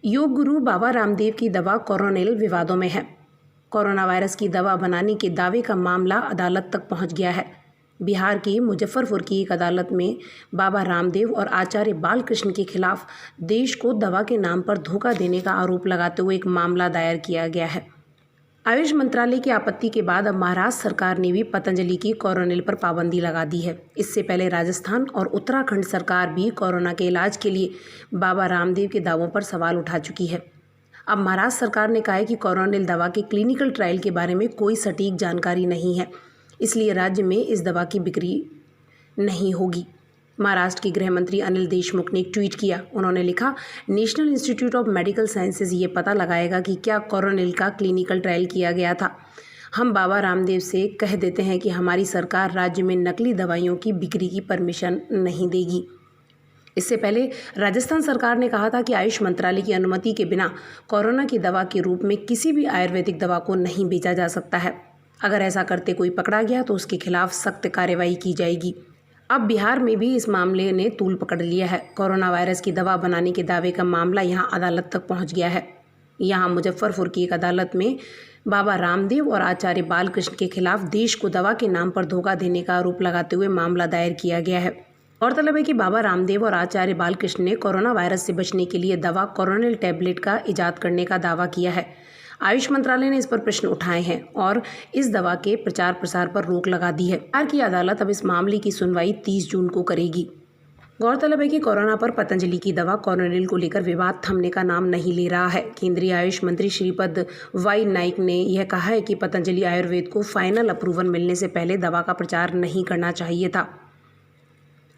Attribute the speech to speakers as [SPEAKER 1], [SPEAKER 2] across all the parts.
[SPEAKER 1] योग गुरु बाबा रामदेव की दवा कोरोनिल विवादों में है। कोरोना वायरस की दवा बनाने के दावे का मामला अदालत तक पहुंच गया है। बिहार की मुजफ्फरपुर की एक अदालत में बाबा रामदेव और आचार्य बालकृष्ण के खिलाफ देश को दवा के नाम पर धोखा देने का आरोप लगाते हुए एक मामला दायर किया गया है। आयुष मंत्रालय की आपत्ति के बाद अब महाराष्ट्र सरकार ने भी पतंजलि की कोरोनिल पर पाबंदी लगा दी है। इससे पहले राजस्थान और उत्तराखंड सरकार भी कोरोना के इलाज के लिए बाबा रामदेव के दावों पर सवाल उठा चुकी है। अब महाराष्ट्र सरकार ने कहा है कि कोरोनिल दवा के क्लिनिकल ट्रायल के बारे में कोई सटीक जानकारी नहीं है, इसलिए राज्य में इस दवा की बिक्री नहीं होगी। महाराष्ट्र के गृह मंत्री अनिल देशमुख ने एक ट्वीट किया। उन्होंने लिखा, national institute of medical sciences ये पता लगाएगा कि क्या कोरोनिल का क्लिनिकल ट्रायल किया गया था। हम बाबा रामदेव से कह देते हैं कि हमारी सरकार राज्य में नकली दवाइयों की बिक्री की परमिशन नहीं देगी। इससे पहले राजस्थान सरकार ने कहा था कि आयुष मंत्रालय की अनुमति के बिना कोरोना की दवा के रूप में किसी भी आयुर्वेदिक दवा को नहीं बेचा जा सकता है। अगर ऐसा करते कोई पकड़ा गया तो उसके खिलाफ सख्त कार्रवाई की जाएगी। अब बिहार में भी इस मामले ने तूल पकड़ लिया है। कोरोना वायरस की दवा बनाने के दावे का मामला यहां अदालत तक पहुंच गया है। यहां मुजफ्फरपुर की एक अदालत में बाबा रामदेव और आचार्य बालकृष्ण के खिलाफ देश को दवा के नाम पर धोखा देने का आरोप लगाते हुए मामला दायर किया गया है। गौरतलब है कि बाबा रामदेव और आचार्य बालकृष्ण ने कोरोना वायरस से बचने के लिए दवा कोरोनिल टैबलेट का इजाद करने का दावा किया है। आयुष मंत्रालय ने इस पर प्रश्न उठाए हैं और इस दवा के प्रचार प्रसार पर रोक लगा दी है। बिहार की अदालत अब इस मामले की सुनवाई 30 जून को करेगी। गौरतलब है कि कोरोना पर पतंजलि की दवा कोरोनिल को लेकर विवाद थमने का नाम नहीं ले रहा है। केंद्रीय आयुष मंत्री श्रीपद वाई नाइक ने यह कहा है कि पतंजलि आयुर्वेद को फाइनल अप्रूवल मिलने से पहले दवा का प्रचार नहीं करना चाहिए था।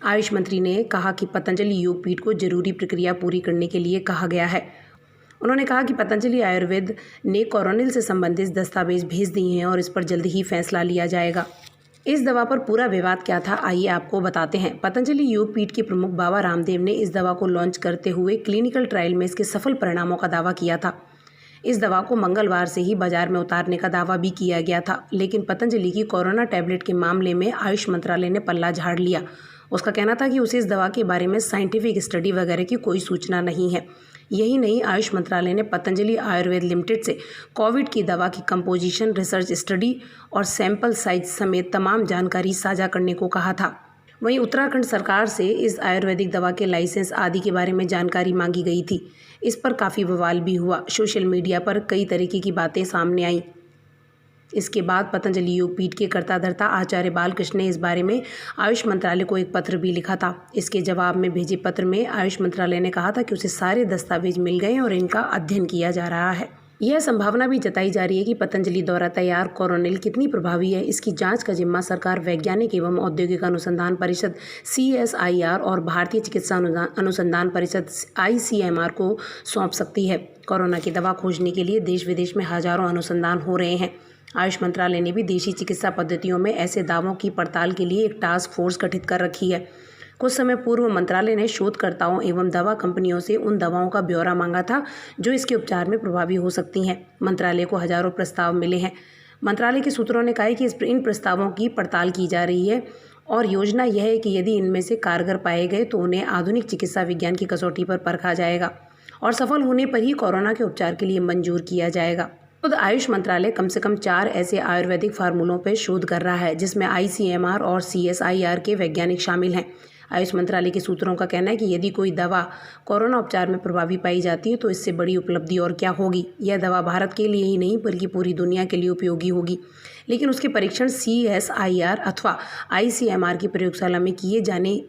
[SPEAKER 1] आयुष मंत्री ने कहा कि पतंजलि योगपीठ को जरूरी प्रक्रिया पूरी करने के लिए कहा गया है। उन्होंने कहा कि पतंजलि आयुर्वेद ने कोरोनिल से संबंधित दस्तावेज भेज दिए हैं और इस पर जल्द ही फैसला लिया जाएगा। इस दवा पर पूरा विवाद क्या था, आइए आपको बताते हैं। पतंजलि योगपीठ के प्रमुख बाबा रामदेव ने इस दवा को लॉन्च करते हुए क्लिनिकल ट्रायल में इसके सफल परिणामों का दावा किया था। इस दवा को मंगलवार से ही बाजार में उतारने का दावा भी किया गया था, लेकिन पतंजलि की कोरोना टैबलेट के मामले में आयुष मंत्रालय ने पल्ला झाड़ लिया। उसका कहना था कि उसे इस दवा के बारे में साइंटिफिक स्टडी वगैरह की कोई सूचना नहीं है। यही नहीं, आयुष मंत्रालय ने पतंजलि आयुर्वेद लिमिटेड से कोविड की दवा की कंपोजिशन, रिसर्च स्टडी और सैंपल साइज समेत तमाम जानकारी साझा करने को कहा था। वहीं उत्तराखंड सरकार से इस आयुर्वेदिक दवा के लाइसेंस आदि के बारे में जानकारी मांगी गई थी। इस पर काफ़ी बवाल भी हुआ। सोशल मीडिया पर कई तरीके की बातें सामने आईं। इसके बाद पतंजलि योगपीठ के कर्ता धर्ता आचार्य बालकृष्ण ने इस बारे में आयुष मंत्रालय को एक पत्र भी लिखा था। इसके जवाब में भेजे पत्र में आयुष मंत्रालय ने कहा था कि उसे सारे दस्तावेज मिल गए और इनका अध्ययन किया जा रहा है। यह संभावना भी जताई जा रही है कि पतंजलि द्वारा तैयार कोरोनिल कितनी प्रभावी है, इसकी जांच का जिम्मा सरकार वैज्ञानिक एवं औद्योगिक अनुसंधान परिषद CSIR और भारतीय चिकित्सा अनुसंधान परिषद ICMR को सौंप सकती है। कोरोना की दवा खोजने के लिए देश विदेश में हजारों अनुसंधान हो रहे हैं। आयुष मंत्रालय ने भी देशी चिकित्सा पद्धतियों में ऐसे दावों की पड़ताल के लिए एक टास्क फोर्स गठित कर रखी है। कुछ समय पूर्व मंत्रालय ने शोधकर्ताओं एवं दवा कंपनियों से उन दवाओं का ब्यौरा मांगा था जो इसके उपचार में प्रभावी हो सकती हैं। मंत्रालय को हजारों प्रस्ताव मिले हैं। मंत्रालय के सूत्रों ने कहा है कि इन प्रस्तावों की पड़ताल की जा रही है और योजना यह है कि यदि इनमें से कारगर पाए गए तो उन्हें आधुनिक चिकित्सा विज्ञान की कसौटी पर परखा जाएगा और सफल होने पर ही कोरोना के उपचार के लिए मंजूर किया जाएगा। खुद आयुष मंत्रालय कम से कम 4 ऐसे आयुर्वेदिक फार्मूलों पर शोध कर रहा है, जिसमें ICMR और CSIR के वैज्ञानिक शामिल हैं। आयुष मंत्रालय के सूत्रों का कहना है कि यदि कोई दवा कोरोना उपचार में प्रभावी पाई जाती है तो इससे बड़ी उपलब्धि और क्या होगी। यह दवा भारत के लिए ही नहीं बल्कि पूरी दुनिया के लिए उपयोगी होगी, लेकिन उसके परीक्षण CSIR अथवा ICMR की प्रयोगशाला में किए जाने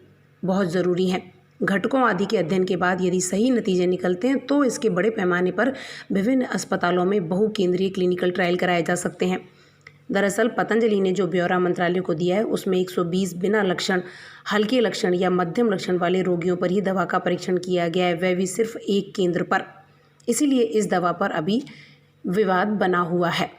[SPEAKER 1] बहुत ज़रूरी हैं। घटकों आदि के अध्ययन के बाद यदि सही नतीजे निकलते हैं तो इसके बड़े पैमाने पर विभिन्न अस्पतालों में बहुकेंद्रीय क्लिनिकल ट्रायल कराए जा सकते हैं। दरअसल पतंजलि ने जो ब्यौरा मंत्रालय को दिया है उसमें 120 बिना लक्षण, हल्के लक्षण या मध्यम लक्षण वाले रोगियों पर ही दवा का परीक्षण किया गया है, वह भी सिर्फ एक केंद्र पर। इसीलिए इस दवा पर अभी विवाद बना हुआ है।